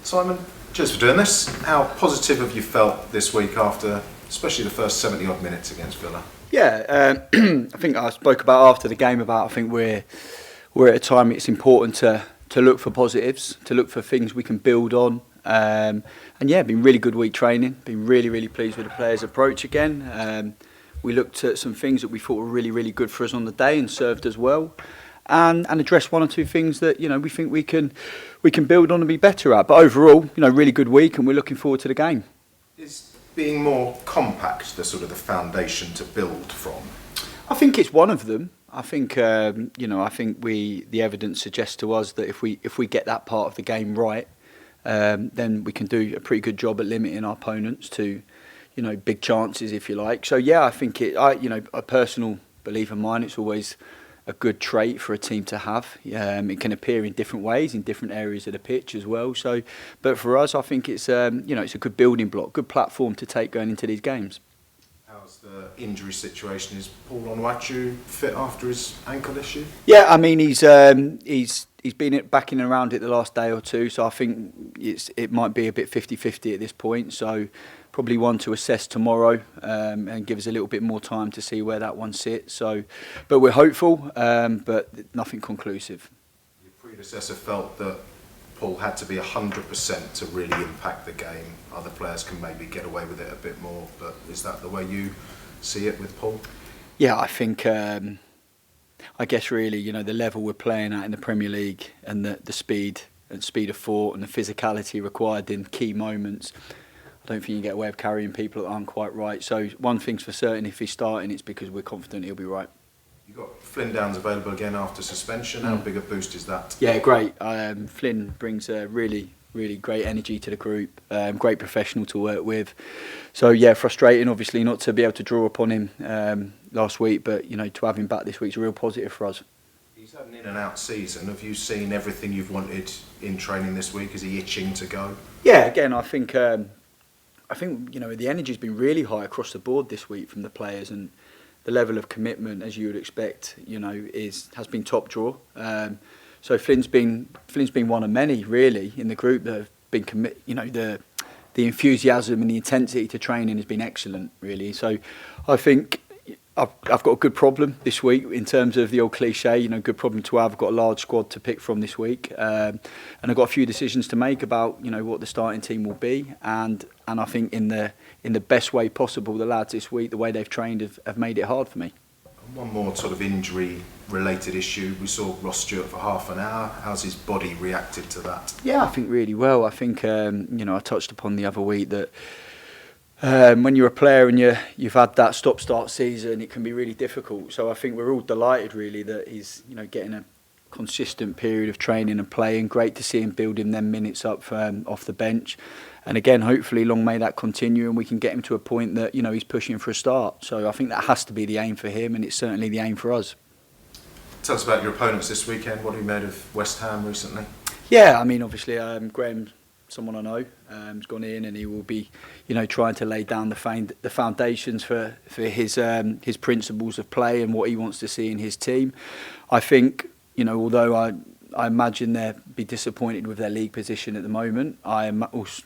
Simon, cheers for doing this. How positive have you felt this week after, especially the first 70 odd minutes against Villa? Yeah, I think I spoke about after the game about I think we're at a time it's important to look for positives, to look for things we can build on. And yeah, been really good week training. Been really pleased with the players' approach again. We looked at some things that we thought were really good for us on the day and served us well. And address one or two things that we think we can build on and be better at. But overall, really good week, and we're looking forward to the game. Is being more compact the sort of the foundation to build from? I think it's one of them. I think I think the evidence suggests to us that if we get that part of the game right, then we can do a pretty good job at limiting our opponents to big chances, if you like. So yeah, I think a personal belief of mine, it's always a good trait for a team to have. It can appear in different ways in different areas of the pitch as well. So, but for us, I think it's it's a good building block, good platform to take going into these games. How's the injury situation? Is Paul Onwachu fit after his ankle issue? Yeah, I mean he's been back in and around it the last day or two. So I think it might be a bit 50-50 at this point. So probably one to assess tomorrow and give us a little bit more time to see where that one sits. So, but we're hopeful, but nothing conclusive. Your predecessor felt that Paul had to be 100% to really impact the game. Other players can maybe get away with it a bit more, but is that the way you see it with Paul? Yeah, I think, I guess really, the level we're playing at in the Premier League and the speed of thought and the physicality required in key moments, I don't think you can get away with carrying people that aren't quite right. So one thing's for certain, if he's starting, it's because we're confident he'll be right. You've got Flynn Downs available again after suspension. How big a boost is that? Yeah, great. Flynn brings a really great energy to the group, great professional to work with. So yeah, frustrating obviously not to be able to draw upon him last week, but to have him back this week's a real positive for us. He's had an in and out season. Have you seen everything you've wanted in training this week? Is he itching to go? Yeah, again, I think the energy's been really high across the board this week from the players, and the level of commitment, as you would expect, has been top draw. So Flynn's been one of many really in the group that have been the enthusiasm and the intensity to training has been excellent really. So I think I've got a good problem this week in terms of the old cliche, good problem to have. I've got a large squad to pick from this week, and I've got a few decisions to make about what the starting team will be, and I think in the best way possible, the lads this week, the way they've trained, have made it hard for me. One more sort of injury-related issue. We saw Ross Stewart for half an hour. How's his body reacted to that? Yeah, I think really well. I think I touched upon the other week that. When you're a player and you've had that stop-start season, it can be really difficult. So I think we're all delighted really that he's getting a consistent period of training and playing. Great to see him building them minutes up off the bench. And again, hopefully long may that continue and we can get him to a point that he's pushing for a start. So I think that has to be the aim for him, and it's certainly the aim for us. Tell us about your opponents this weekend. What have you made of West Ham recently? Yeah, I mean obviously Graham, someone I know, has gone in and he will be, trying to lay down the foundations for his principles of play and what he wants to see in his team. I think, although I imagine they'll be disappointed with their league position at the moment, I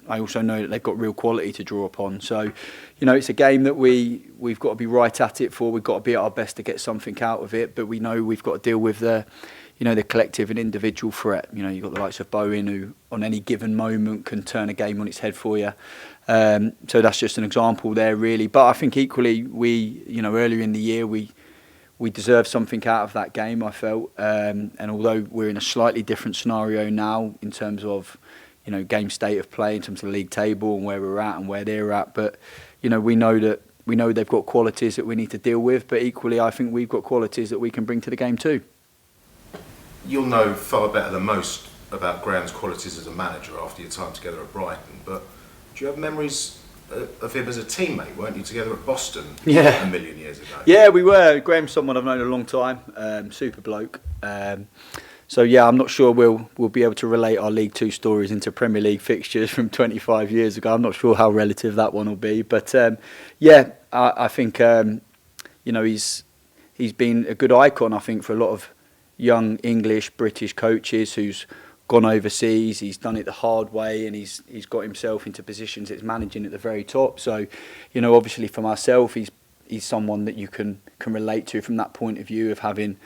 also know that they've got real quality to draw upon. So, it's a game that we've got to be right at it for. We've got to be at our best to get something out of it, but we know we've got to deal with the collective and individual threat. You've got the likes of Bowen, who on any given moment can turn a game on its head for you. So that's just an example there, really. But I think equally, earlier in the year, we deserved something out of that game, I felt. And although we're in a slightly different scenario now in terms of, game state of play, in terms of the league table and where we're at and where they're at, but, we know they've got qualities that we need to deal with. But equally, I think we've got qualities that we can bring to the game too. You'll know far better than most about Graham's qualities as a manager after your time together at Brighton, but do you have memories of him as a teammate? Weren't you together at Boston a million years ago? Yeah, we were. Graham's someone I've known a long time, super bloke. So yeah, I'm not sure we'll be able to relate our League Two stories into Premier League fixtures from 25 years ago. I'm not sure how relative that one will be, but I think he's been a good icon, I think, for a lot of young English, British coaches who's gone overseas, he's done it the hard way, and he's got himself into positions that's managing at the very top. So, you know, obviously for myself, he's someone that you can relate to from that point of view of having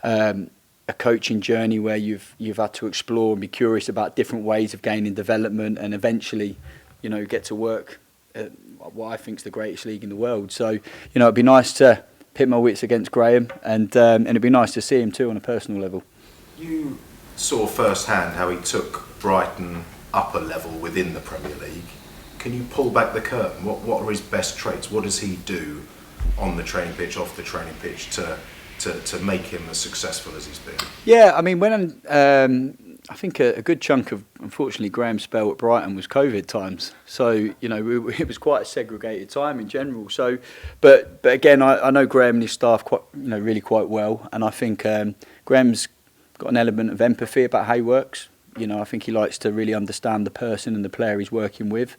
a coaching journey where you've had to explore and be curious about different ways of gaining development, and eventually, you know, get to work at what I think is the greatest league in the world. So, you know, it'd be nice to pit my wits against Graham, and it'd be nice to see him too on a personal level. You saw firsthand how he took Brighton up a level within the Premier League. Can you pull back the curtain? What are his best traits? What does he do on the training pitch, off the training pitch to make him as successful as he's been? Yeah, I mean, when I think a good chunk of, unfortunately, Graham's spell at Brighton was COVID times. So, you know, it was quite a segregated time in general. So, but again, I know Graham and his staff really quite well, and I think Graham's got an element of empathy about how he works. You know, I think he likes to really understand the person and the player he's working with,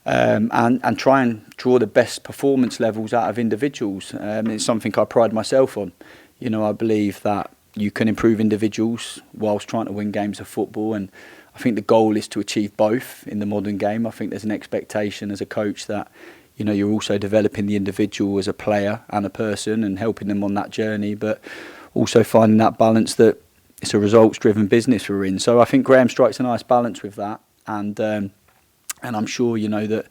and try and draw the best performance levels out of individuals. It's something I pride myself on. You know, I believe that you can improve individuals whilst trying to win games of football, and I think the goal is to achieve both in the modern game. I think there's an expectation as a coach that, you know, you're also developing the individual as a player and a person and helping them on that journey, but also finding that balance that it's a results-driven business we're in. So I think Graham strikes a nice balance with that, and I'm sure, you know, that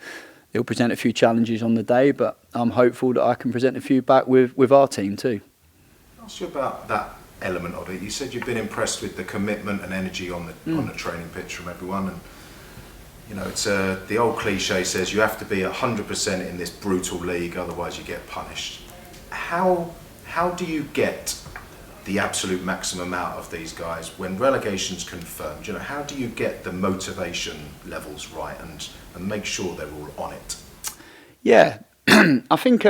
he'll present a few challenges on the day, but I'm hopeful that I can present a few back with our team too. I'll ask you about that element of it. You said you've been impressed with the commitment and energy on the training pitch from everyone, and you know, it's the old cliche says you have to be 100% in this brutal league, otherwise you get punished. How do you get the absolute maximum out of these guys when relegation's confirmed? You know, how do you get the motivation levels right and make sure they're all on it? Yeah, I think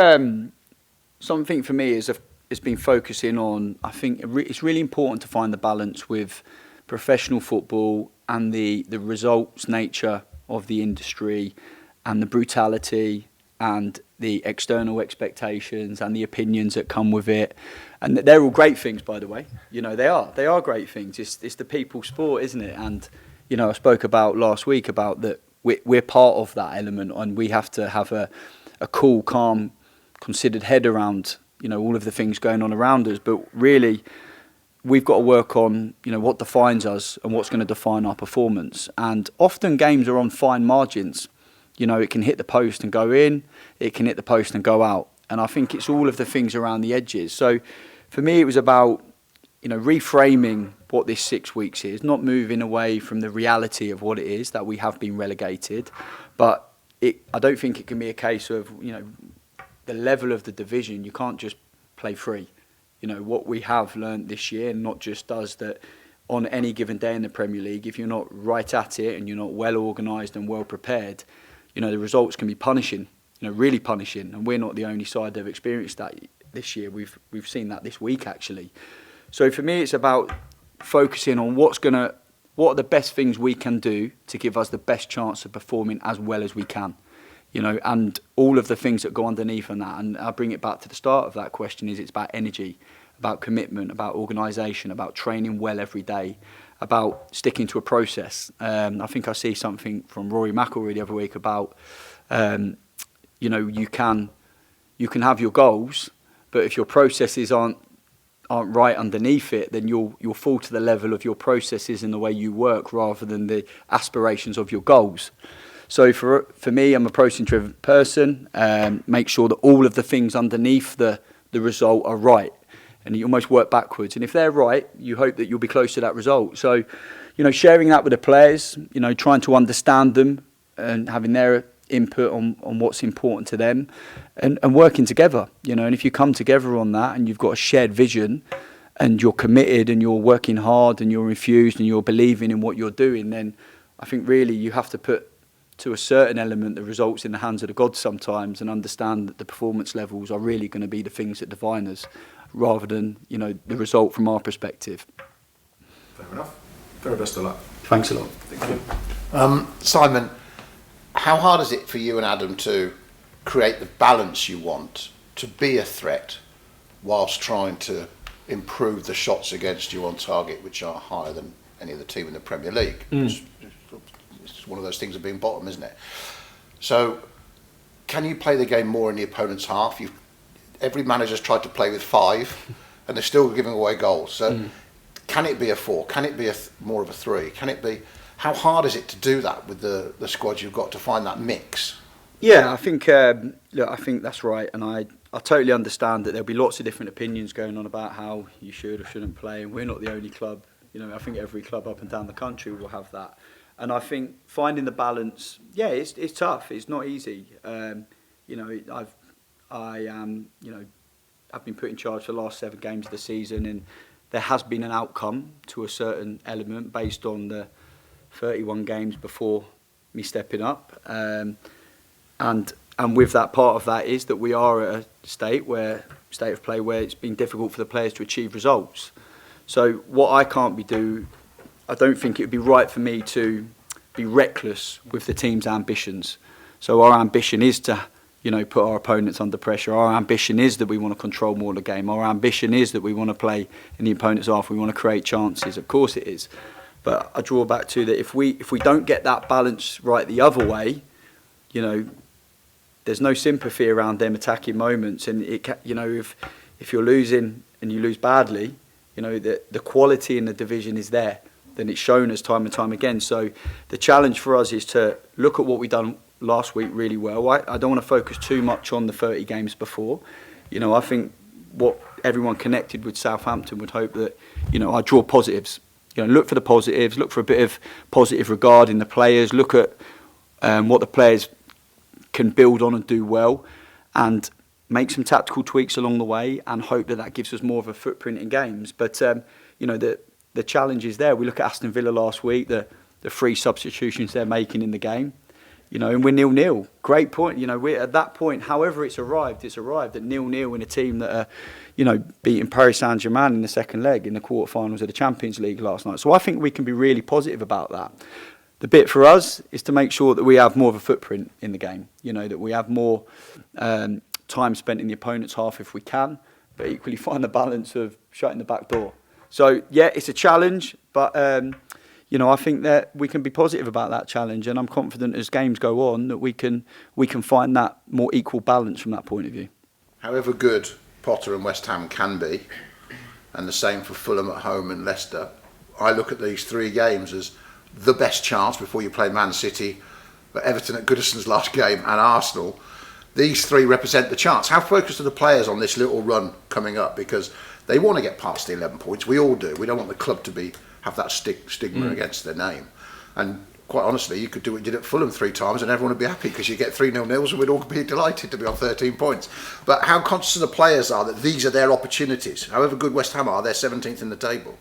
something for me is it's been focusing on, I think it's really important to find the balance with professional football and the results nature of the industry and the brutality and the external expectations and the opinions that come with it. And they're all great things, by the way. You know, they are great things. It's the people's sport, isn't it? And, you know, I spoke about last week about that we're part of that element, and we have to have a cool, calm, considered head around, you know, all of the things going on around us. But really, we've got to work on, you know, what defines us and what's going to define our performance. And often games are on fine margins. You know, it can hit the post and go in, it can hit the post and go out. And I think it's all of the things around the edges. So for me, it was about, you know, reframing what this 6 weeks is, not moving away from the reality of what it is, that we have been relegated. But I don't think it can be a case of, you know, the level of the division, you can't just play free. You know, what we have learned this year, and not just us, that on any given day in the Premier League, if you're not right at it and you're not well organised and well prepared, you know, the results can be punishing, you know, really punishing. And we're not the only side that have experienced that this year. We've seen that this week, actually. So for me, it's about focusing on what are the best things we can do to give us the best chance of performing as well as we can. You know, and all of the things that go underneath on that. And I'll bring it back to the start of that question, is it's about energy, about commitment, about organisation, about training well every day, about sticking to a process. I think I see something from Rory McIlroy the other week about, you know, you can have your goals, but if your processes aren't right underneath it, then you'll fall to the level of your processes and the way you work rather than the aspirations of your goals. So for me, I'm a process-driven person. Make sure that all of the things underneath the result are right. And you almost work backwards. And if they're right, you hope that you'll be close to that result. So, you know, sharing that with the players, you know, trying to understand them and having their input on what's important to them and working together, you know. And if you come together on that and you've got a shared vision and you're committed and you're working hard and you're infused and you're believing in what you're doing, then I think really you have to put to a certain element the results in the hands of the gods sometimes, and understand that the performance levels are really going to be the things that define us rather than, you know, the result from our perspective. Fair enough. Very best of luck. Thanks a lot. Thank you. Simon, how hard is it for you and Adam to create the balance you want to be a threat whilst trying to improve the shots against you on target, which are higher than any other team in the Premier League. It's one of those things of being bottom, isn't it? So, can you play the game more in the opponent's half? Every manager's tried to play with 5, and they're still giving away goals. So, can it be a 4? Can it be more of a 3? Can it be? How hard is it to do that with the squad you've got to find that mix? Yeah, I think look, I think that's right, and I totally understand that there'll be lots of different opinions going on about how you should or shouldn't play, and we're not the only club. I think every club up and down the country will have that, and I think finding the balance, yeah, it's tough. It's not easy. I've been put in charge for the last 7 games of the season, and there has been an outcome to a certain element based on the 31 games before me stepping up. And with that, part of that is that we are at a state of play where it's been difficult for the players to achieve results. So what I can't do, I don't think it would be right for me to be reckless with the team's ambitions. So our ambition is to, put our opponents under pressure. Our ambition is that we want to control more of the game. Our ambition is that we want to play in the opponent's half. We want to create chances. Of course it is. But I draw back to that if we don't get that balance right the other way, there's no sympathy around them attacking moments, and if you're losing and you lose badly, the quality in the division is there. Then it's shown us time and time again. So the challenge for us is to look at what we've done last week really well. I don't want to focus too much on the 30 games before. I think what everyone connected with Southampton would hope that I draw positives. Look for the positives. Look for a bit of positive regard in the players. Look at what the players can build on and do well, and make some tactical tweaks along the way, and hope that gives us more of a footprint in games. But the challenge is there. We look at Aston Villa last week, the 3 substitutions they're making in the game, and we're 0-0. Great point. We're at that point. However, it's arrived at 0-0 in a team that are, beating Paris Saint-Germain in the second leg in the quarterfinals of the Champions League last night. So I think we can be really positive about that. The bit for us is to make sure that we have more of a footprint in the game, that we have more time spent in the opponent's half if we can, but equally find the balance of shutting the back door. So, yeah, it's a challenge, but, I think that we can be positive about that challenge, and I'm confident as games go on that we can find that more equal balance from that point of view. However good Potter and West Ham can be, and the same for Fulham at home and Leicester, I look at these 3 games as the best chance before you play Man City, but Everton at Goodison's last game and Arsenal. These 3 represent the chance. How focused are the players on this little run coming up? Because they want to get past the 11 points. We all do. We don't want the club to have that stigma against their name. And quite honestly, you could do what you did at Fulham 3 times and everyone would be happy because you get 3 0-0s and we'd all be delighted to be on 13 points. But how conscious the players are that these are their opportunities? However good West Ham are, they're 17th in the table.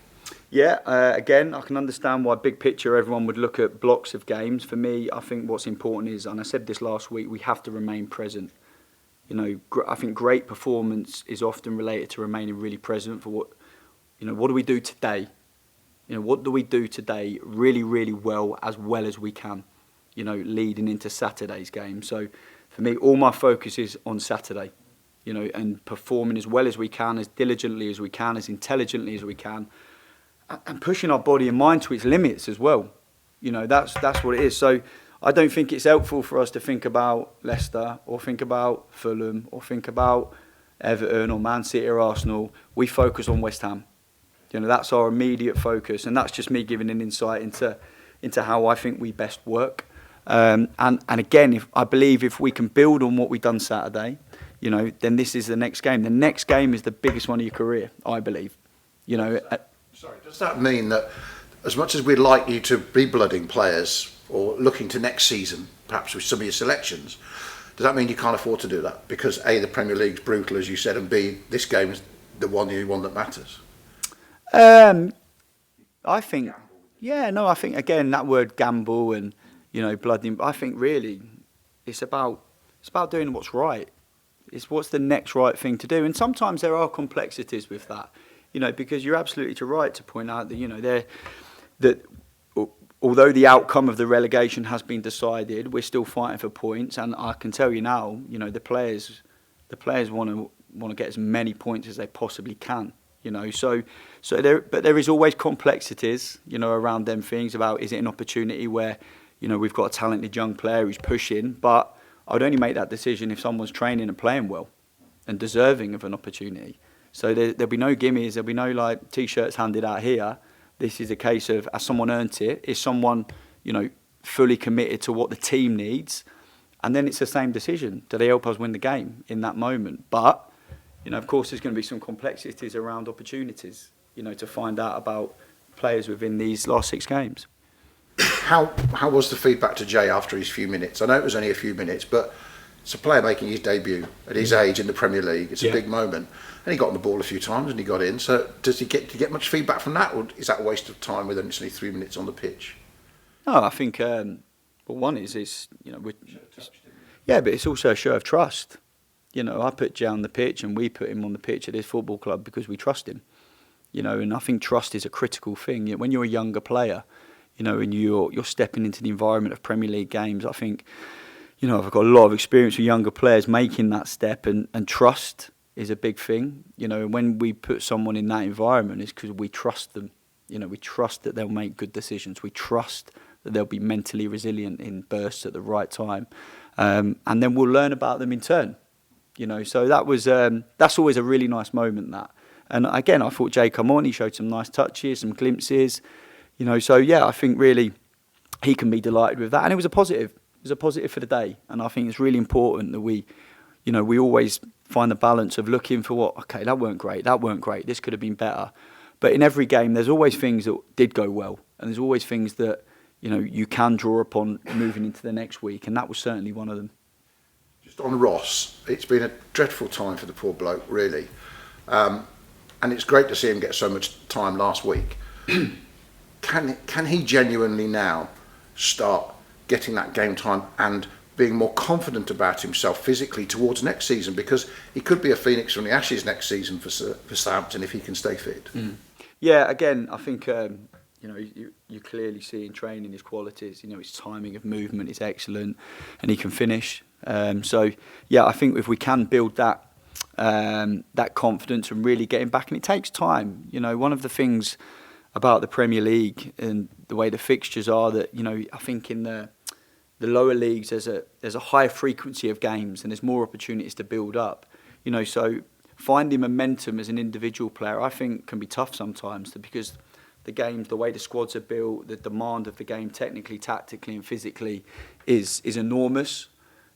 Yeah, again, I can understand why big picture everyone would look at blocks of games. For me, I think what's important is, and I said this last week, we have to remain present. I think great performance is often related to remaining really present for what do we do today? What do we do today really, really well as we can, leading into Saturday's game. So for me, all my focus is on Saturday, and performing as well as we can, as diligently as we can, as intelligently as we can, and pushing our body and mind to its limits as well. That's what it is. So I don't think it's helpful for us to think about Leicester or think about Fulham or think about Everton or Man City or Arsenal. We focus on West Ham. That's our immediate focus, and that's just me giving an insight into how I think we best work. And again, I believe if we can build on what we've done Saturday, then this is the next game. The next game is the biggest one of your career, I believe. Sorry, does that mean that as much as we'd like you to be blooding players or looking to next season, perhaps with some of your selections, does that mean you can't afford to do that? Because A, the Premier League's brutal, as you said, and B, this game is the one that matters? I think, I think, again, that word gamble and, blooding, I think really it's about doing what's right. It's what's the next right thing to do. And sometimes there are complexities with that. Because you're absolutely right to point out that, that although the outcome of the relegation has been decided, we're still fighting for points. And I can tell you now, the players want to get as many points as they possibly can. you know. So there is always complexities, you know, around them things about, is it an opportunity where, you know, we've got a talented young player who's pushing, but I would only make that decision if someone's training and playing well and deserving of an opportunity. So there'll be no gimmies, there'll be no like T-shirts handed out here. This is a case of, has someone earned it? Is someone, you know, fully committed to what the team needs? And then it's the same decision. Do they help us win the game in that moment? But, you know, of course, there's going to be some complexities around opportunities, you know, to find out about players within these last 6 games. How was the feedback to Jay after his few minutes? I know it was only a few minutes, but it's a player making his debut at his age in the Premier League. It's a big moment. And he got on the ball a few times and he got in. So did he get much feedback from that, or is that a waste of time with only 3 minutes on the pitch? No, I think, well, one is you know, but it's also a show of trust. You know, I put Jay on the pitch and we put him on the pitch at this football club because we trust him. You know, and I think trust is a critical thing. When you're a younger player, you know, and you're stepping into the environment of Premier League games, I think, you know, I've got a lot of experience with younger players making that step, and trust is a big thing. You know, when we put someone in that environment, it's because we trust them. You know, we trust that they'll make good decisions. We trust that they'll be mentally resilient in bursts at the right time. And then we'll learn about them in turn. You know, so that's always a really nice moment, that. And again, I thought Jay come on, he showed some nice touches, some glimpses. You know, so yeah, I think really he can be delighted with that. And it was a positive. It was a positive for the day. And I think it's really important that we always find the balance of looking for okay, that weren't great, this could have been better. But in every game, there's always things that did go well. And there's always things that, you know, you can draw upon moving into the next week. And that was certainly one of them. Just on Ross, it's been a dreadful time for the poor bloke, really. And it's great to see him get so much time last week. Can he genuinely now start getting that game time and being more confident about himself physically towards next season? Because he could be a phoenix from the ashes next season for Southampton if he can stay fit. Yeah, again, I think you know, you clearly see in training his qualities. You know, his timing of movement is excellent, and he can finish. So yeah, I think if we can build that confidence and really get him back, and it takes time. You know, one of the things about the Premier League and the way the fixtures are, that, you know, I think in the lower leagues there's a higher frequency of games and there's more opportunities to build up. You know, so finding momentum as an individual player, I think, can be tough sometimes, because the games, the way the squads are built, the demand of the game technically, tactically and physically is enormous.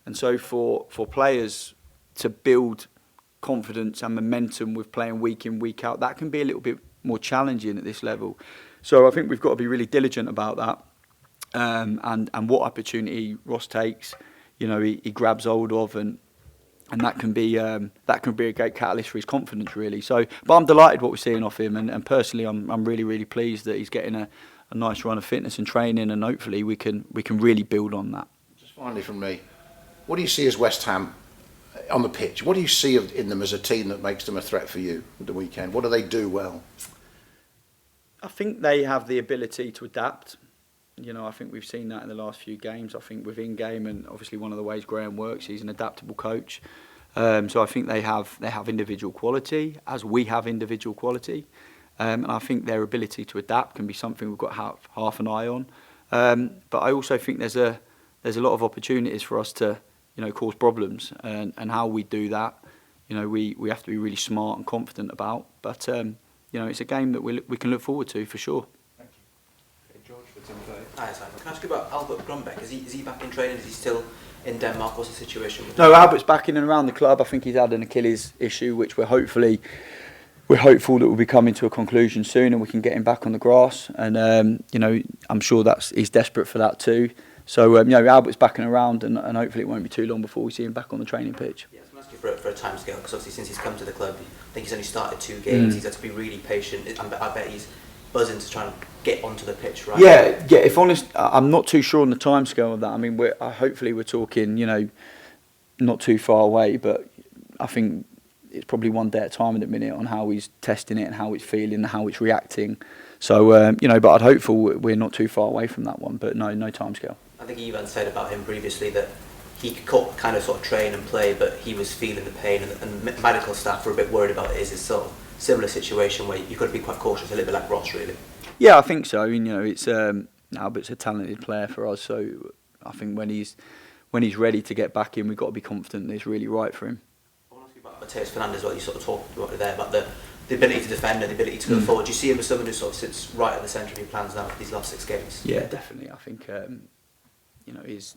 And so for players to build confidence and momentum with playing week in, week out, that can be a little bit more challenging at this level. So I think we've got to be really diligent about that. And what opportunity Ross takes, you know, he grabs hold of, and that can be a great catalyst for his confidence, really. So, but I'm delighted what we're seeing off him, and personally, I'm really, really pleased that he's getting a nice run of fitness and training, and hopefully we can really build on that. Just finally from me, what do you see as West Ham on the pitch? What do you see in them as a team that makes them a threat for you at the weekend? What do they do well? I think they have the ability to adapt. You know, I think we've seen that in the last few games. I think within game, and obviously one of the ways Graham works, he's an adaptable coach. So I think they have individual quality, as we have individual quality, and I think their ability to adapt can be something we've got half an eye on. But I also think there's a lot of opportunities for us to, you know, cause problems, and how we do that, you know, we have to be really smart and confident about. But you know, it's a game that we can look forward to for sure. George for Tim Clay. Hi, Simon. Can I ask you about Albert Grumbeck? Is he back in training? Is he still in Denmark? What's the situation with him? No, Albert's back in and around the club. I think he's had an Achilles issue, which we're hopeful that will be coming to a conclusion soon, and we can get him back on the grass. And you know, I'm sure he's desperate for that too. So you know, Albert's back and around, and hopefully it won't be too long before we see him back on the training pitch. Yes, I'm asking for a time scale, because obviously since he's come to the club, I think he's only started 2 games. He's had to be really patient. I bet he's buzzing to try and get onto the pitch, right? Yeah. If honest, I'm not too sure on the timescale of that. I mean, hopefully we're talking, you know, not too far away, but I think it's probably one day at a time at the minute on how he's testing it and how it's feeling and how it's reacting. So you know, but I'd hopeful we're not too far away from that one. But no timescale. I think you even said about him previously that he could kind of sort of train and play, but he was feeling the pain, and medical staff were a bit worried about it. Is this sort of similar situation where you've got to be quite cautious, a little bit like Ross, really? Yeah, I think so. I mean, you know, it's Albert's a talented player for us, so I think when he's ready to get back in, we've got to be confident that it's really right for him. I want to ask you about Mateus Fernandez, what you sort of talked about there, about the ability to defend and the ability to go forward. Do you see him as someone who sort of sits right at the centre of your plans now for these last 6 games? Yeah, definitely. I think you know, his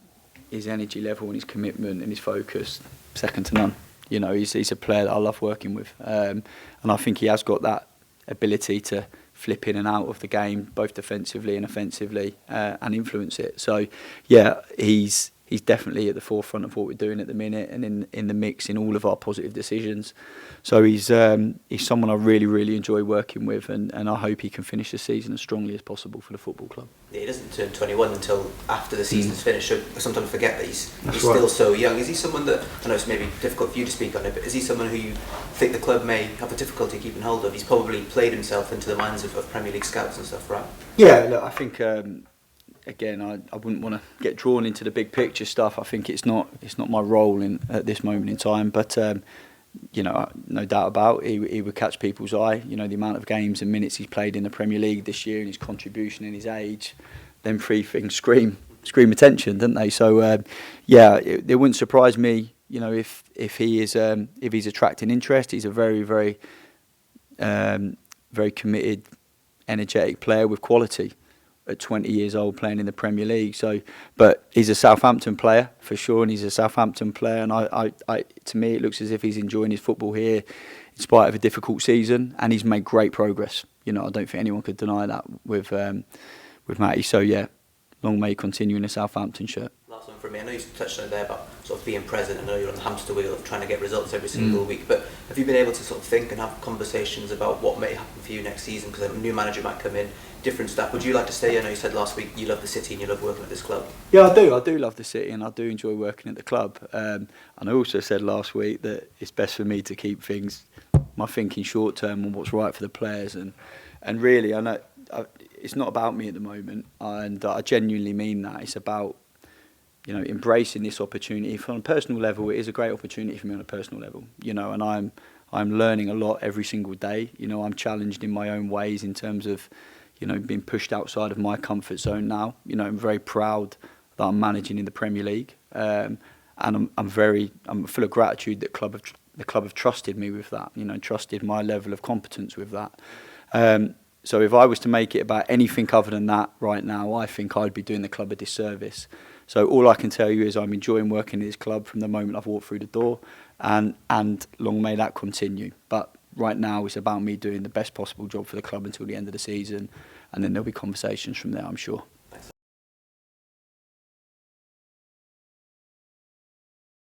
energy level and his commitment and his focus, second to none. You know, he's a player that I love working with, and I think he has got that ability to flip in and out of the game, both defensively and offensively, and influence it. So, yeah, he's definitely at the forefront of what we're doing at the minute, and in the mix in all of our positive decisions. So he's someone I really, really enjoy working with, and I hope he can finish the season as strongly as possible for the football club. Yeah, he doesn't turn 21 until after the season's finished, so I sometimes forget that he's right. still so young. Is he someone that, I know it's maybe difficult for you to speak on it, but is he someone who you think the club may have a difficulty keeping hold of? He's probably played himself into the minds of Premier League scouts and stuff, right? Yeah, look, I think again, I wouldn't want to get drawn into the big picture stuff. I think it's not my role at this moment in time, but you know, no doubt about he would catch people's eye. You know, the amount of games and minutes he's played in the Premier League this year, and his contribution and his age, them three things scream attention, don't they? So yeah, it wouldn't surprise me, you know, if he's attracting interest. He's a very, very very committed, energetic player with quality at 20 years old, playing in the Premier League. So, but he's a Southampton player for sure, and he's a Southampton player. And I to me, it looks as if he's enjoying his football here, in spite of a difficult season, and he's made great progress. You know, I don't think anyone could deny that with Matty. So yeah, long may he continue in a Southampton shirt. Last one from me. I know you touched on it there about sort of being present. I know you're on the hamster wheel of trying to get results every single week, but have you been able to sort of think and have conversations about what may happen for you next season? Because a new manager might come in, different stuff. Would you like to stay? I know you said last week you love the city and you love working at this club. Yeah, I do love the city, and I do enjoy working at the club. And I also said last week that it's best for me to keep my thinking short term on what's right for the players, and really, I know it's not about me at the moment, and I genuinely mean that. It's about, you know, embracing this opportunity. From a personal level, it is a great opportunity for me on a personal level, you know, and I'm learning a lot every single day. You know, I'm challenged in my own ways in terms of, you know, being pushed outside of my comfort zone now. You know, I'm very proud that I'm managing in the Premier League, and I'm full of gratitude that the club have trusted me with that. You know, trusted my level of competence with that. So if I was to make it about anything other than that right now, I think I'd be doing the club a disservice. So all I can tell you is I'm enjoying working at this club from the moment I've walked through the door, and long may that continue. But right now it's about me doing the best possible job for the club until the end of the season, and then there'll be conversations from there, I'm sure.